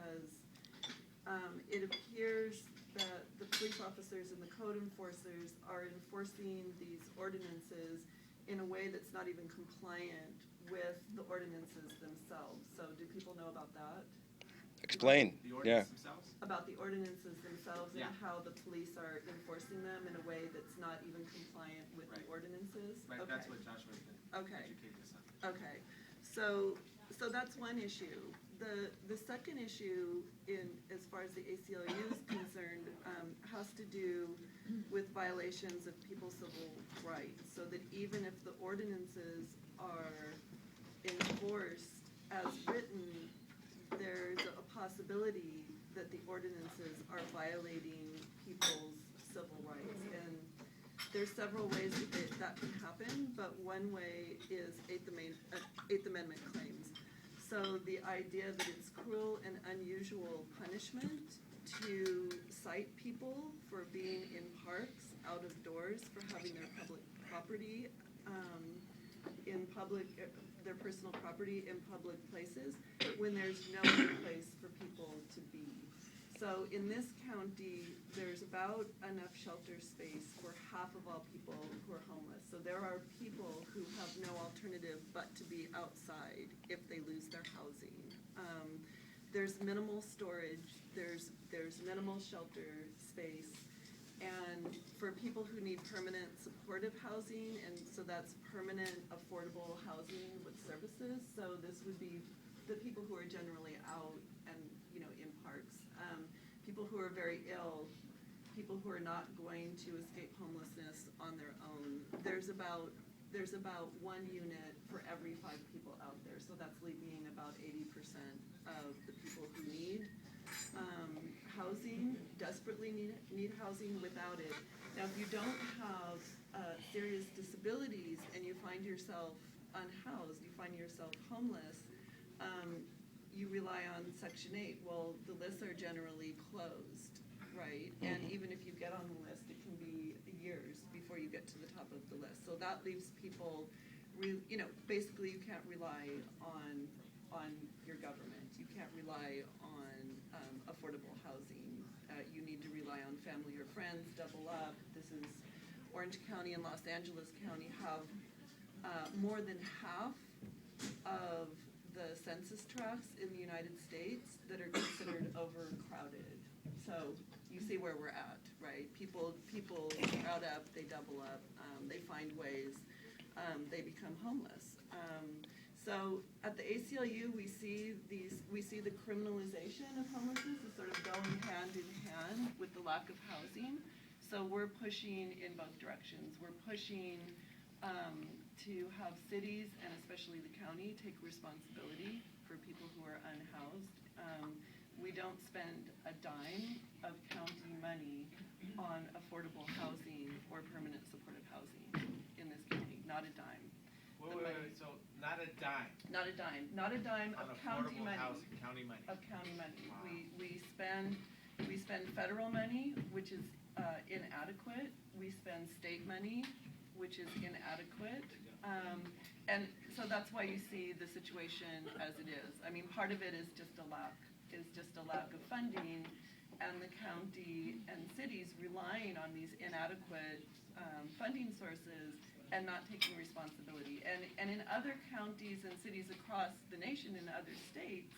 because it appears that the police officers and the code enforcers are enforcing these ordinances in a way that's not even compliant with the ordinances themselves. So do people know about that? Explain. The ordinance themselves? About the ordinances themselves Yeah. and how the police are enforcing them in a way that's not even compliant with the ordinances? Right, Okay. that's what Joshua's been educating us on. Okay, so that's one issue. The second issue, as far as the ACLU is concerned, has to do with violations of people's civil rights. So that even if the ordinances are enforced as written, there's a possibility that the ordinances are violating people's civil rights. And there's several ways that can happen, but one way is Eighth Amendment claims. So the idea that it's cruel and unusual punishment to cite people for being in parks, out of doors, for having their public property their personal property in public places, when there's no other place for people to be. So in this county, there's about enough shelter space for half of all people who are homeless. So there are people who have no alternative but to be outside if they lose their housing. There's minimal storage, there's minimal shelter space, and for people who need permanent supportive housing, and so that's permanent affordable housing with services. So this would be the people who are generally out and in parks, people who are very ill, people who are not going to escape homelessness on their own. There's about one unit for every 5 people out there, so that's leaving about 80% of the people who need housing, desperately need housing without it. Now, if you don't have serious disabilities and you find yourself unhoused, you find yourself homeless, you rely on Section 8. Well, the lists are generally closed, right? And even if you get on the list, it can be years before you get to the top of the list. So that leaves people, basically you can't rely on your government. You can't rely on affordable housing. You need to rely on family or friends, double up. This is Orange County and Los Angeles County have more than half of the census tracts in the United States that are considered overcrowded. So you see where we're at, right? People crowd up, they double up, they find ways, they become homeless. So at the ACLU, we see the criminalization of homelessness is sort of going hand in hand with the lack of housing. So we're pushing in both directions. We're pushing to have cities and especially the county take responsibility for people who are unhoused. We don't spend a dime of county money on affordable housing or permanent supportive housing in this county. Not a dime. Wait, so not a dime? Not a dime. Not a dime of county money. Housing, county money. Of county money. Wow. We spend federal money, which is inadequate. We spend state money, which is inadequate. And so that's why you see the situation as it is. I mean, part of it is just a lack of funding, and the county and cities relying on these inadequate funding sources and not taking responsibility. And in other counties and cities across the nation, in other states,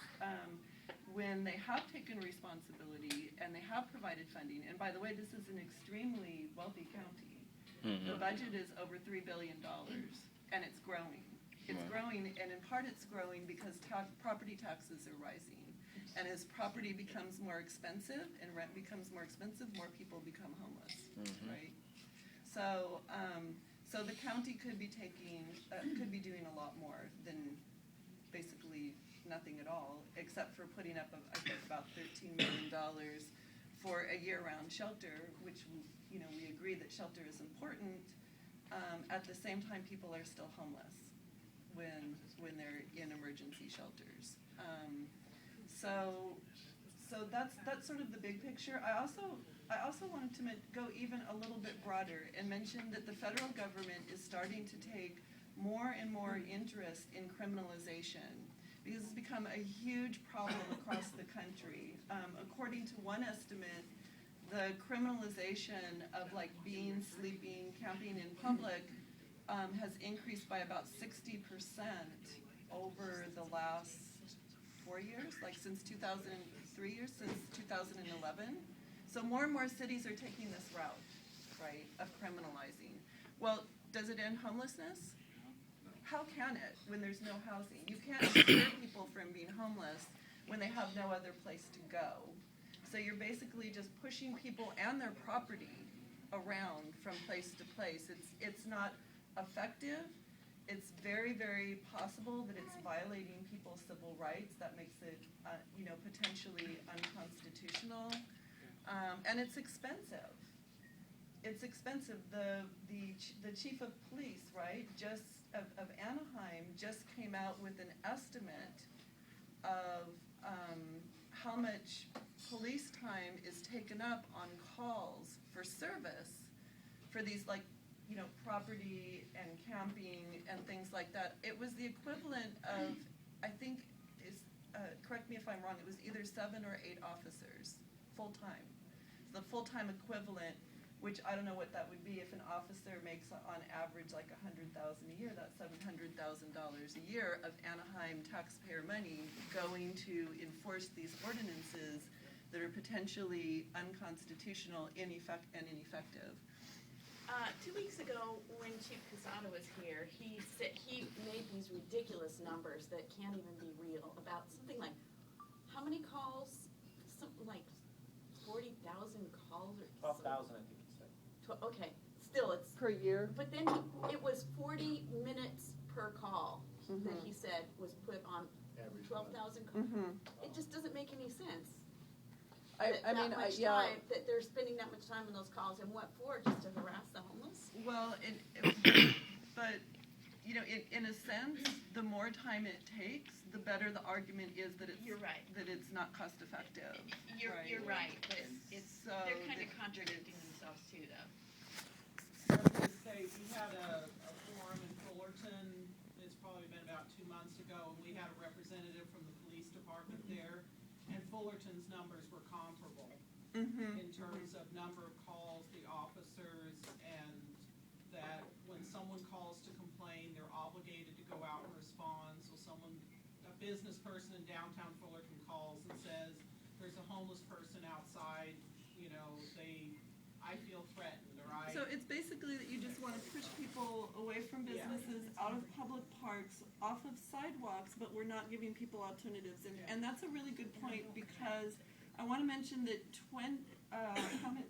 when they have taken responsibility and they have provided funding, and by the way, this is an extremely wealthy county. The budget is over $3 billion, and it's growing. It's growing, and in part it's growing because property taxes are rising. And as property becomes more expensive and rent becomes more expensive, more people become homeless, right? So, so the county could be doing a lot more than basically nothing at all, except for putting up, I think, about $13 million for a year-round shelter, which we agree that shelter is important. At the same time, people are still homeless when they're in emergency shelters. So that's sort of the big picture. I also wanted to go even a little bit broader and mention that the federal government is starting to take more and more interest in criminalization. because it's become a huge problem across the country. According to one estimate, the criminalization of like being, sleeping, camping in public has increased by about 60% over the last 4 years, like since 2003 years, since 2011. So more and more cities are taking this route, right, of criminalizing. Well, does it end homelessness? How can it when there's no housing? You can't deter people from being homeless when they have no other place to go. So you're basically just pushing people and their property around from place to place. It's not effective. It's very, very possible that it's violating people's civil rights. That makes it, potentially unconstitutional. And it's expensive. It's expensive. The chief of police, right, of Anaheim just came out with an estimate of how much police time is taken up on calls for service for these property and camping and things like that. It was the equivalent of, I think, correct me if I'm wrong, it was either 7 or 8 officers full-time. The full-time equivalent, which I don't know what that would be if an officer makes on average like $100,000 a year. That's $700,000 a year of Anaheim taxpayer money going to enforce these ordinances that are potentially unconstitutional and ineffective. 2 weeks ago, when Chief Casada was here, he said he made these ridiculous numbers that can't even be real about something like how many calls, something like 40,000 calls or 12,000, I think he said. Okay, still it's Per year? But then it was 40 minutes per call that he said was put on 12,000 calls. It just doesn't make any sense. Time that they're spending that much time on those calls, and what for? Just to harass the homeless? Well, but in a sense, the more time it takes, the better the argument is that it's You're right. that it's not cost effective. You're right, but So they're kind of contradicting themselves too, though. I was going to say, we had a forum in Fullerton, it's probably been about 2 months ago, and we had a representative from the police department there, and Fullerton's numbers were comparable in terms of number of calls, the officers, and that when someone calls to complain, they're obligated to go out and respond. So a business person in downtown Fullerton calls and says, there's a homeless person outside, I feel threatened, or So it's basically that you just want to push people away from businesses, out of public parks, off of sidewalks, but we're not giving people alternatives. And that's a really good point, because I want to mention that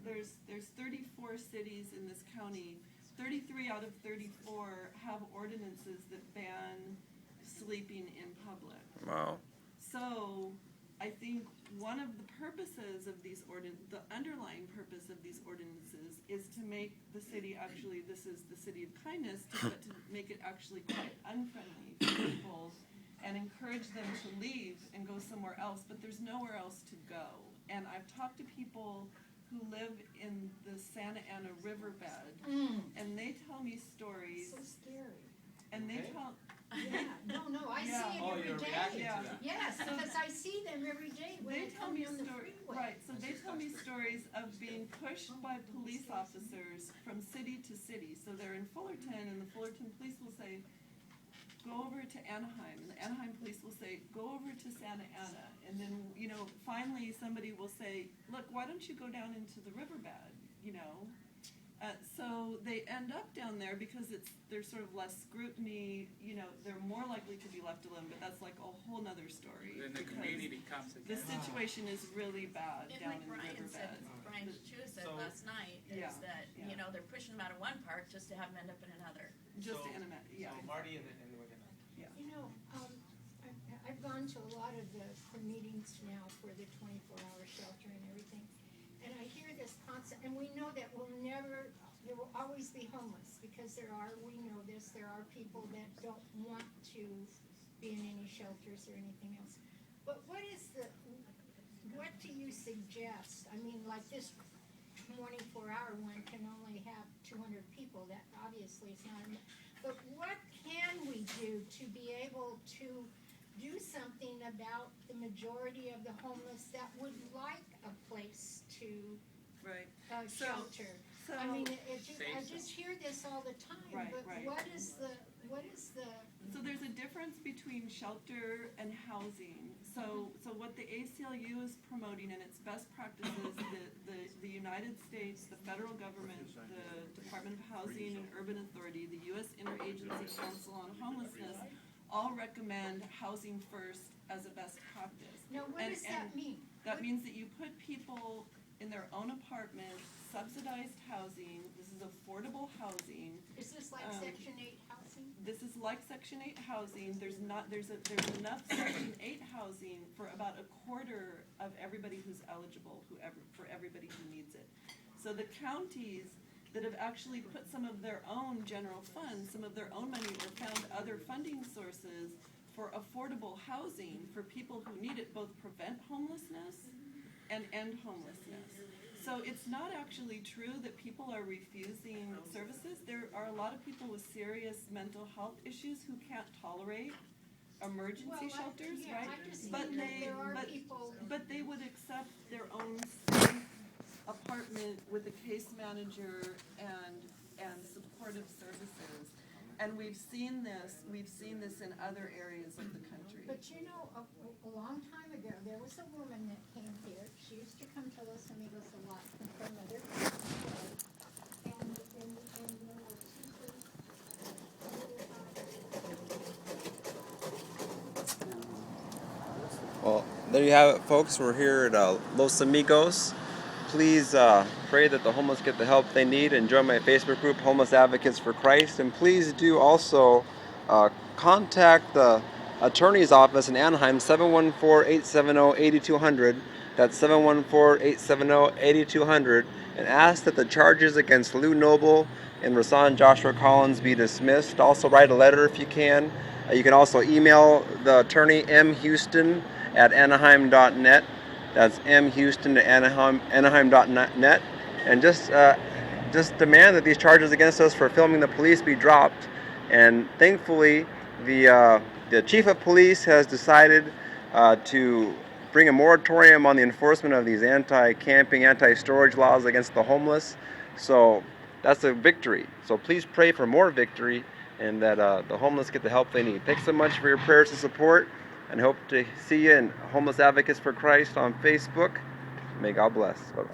there's 34 cities in this county. 33 out of 34 have ordinances that ban sleeping in public. Wow. So I think one of the purposes of these the underlying purpose of these ordinances is to make the city actually, this is the city of kindness, but to make it actually quite unfriendly for people and encourage them to leave and go somewhere else, but there's nowhere else to go. And I've talked to people who live in the Santa Ana riverbed, and they tell me stories. So scary. And they tell. Yeah, no, I see it Oh, every you're day. reacting Yeah. to that. Yes, because I see them every day when They they tell come me down the stories, freeway. right, so they tell me stories of being pushed by police officers from city to city. So they're in Fullerton, and the Fullerton police will say, go over to Anaheim, and the Anaheim police will say, go over to Santa Ana. And then, finally somebody will say, look, why don't you go down into the riverbed, So they end up down there because there's sort of less scrutiny, they're more likely to be left alone, but that's like a whole nother story. Then the because community comes the against. situation is really bad And down like in the Brian said, riverbed. Brian Chu said So- last night, Yeah, is that, yeah. they're pushing them out of one park just to have them end up in another. Just So- animate, yeah. So Marty, and we're gonna. You know, I've gone to a lot of the meetings now for the 24-hour shelter and everything, and I hear this concept, and we know that there will always be homeless, because we know this, there are people that don't want to be in any shelters or anything else. But what do you suggest? I mean, like this 24-hour one can only have 200 people, that obviously is not enough. But what can we do to be able to do something about the majority of the homeless that would like a place to Right. So- shelter. So, I mean, I just hear this all the time, Right, but right. what is the, so there's a difference between shelter and housing. So what the ACLU is promoting in its best practices, the United States, the federal government, the Department of Housing and Urban Authority, the U.S. Interagency Council on Homelessness, all recommend housing first as a best practice. now what does that mean? That means that you put people in their own apartments, subsidized housing. This is affordable housing. Is this like Section 8 housing? This is like Section 8 housing. There's enough Section 8 housing for about a quarter of everybody who's eligible, for everybody who needs it. So the counties that have actually put some of their own general funds, some of their own money, or found other funding sources for affordable housing for people who need it, both prevent homelessness and end homelessness. So it's not actually true that people are refusing services. There are a lot of people with serious mental health issues who can't tolerate emergency shelters, right? I just But mean that they, there are people. but they would accept their own safe apartment with a case manager and supportive services. And we've seen this in other areas of the country. But you know, a long time ago, there was a woman that came here. She used to come to Los Amigos a lot with her mother. And there were Well, there you have it, folks. We're here at Los Amigos. Please pray that the homeless get the help they need, and join my Facebook group, Homeless Advocates for Christ. And please do also contact the attorney's office in Anaheim, 714-870-8200. That's 714-870-8200. And ask that the charges against Lou Noble and R.Joshua Collins be dismissed. Also write a letter if you can. You can also email the attorney, mhouston@anaheim.net. That's mhouston@anaheim.net. And just demand that these charges against us for filming the police be dropped. And thankfully, the chief of police has decided to bring a moratorium on the enforcement of these anti-camping, anti-storage laws against the homeless. So that's a victory. So please pray for more victory, and that the homeless get the help they need. Thanks so much for your prayers and support, and hope to see you in Homeless Advocates for Christ on Facebook. May God bless. Bye-bye.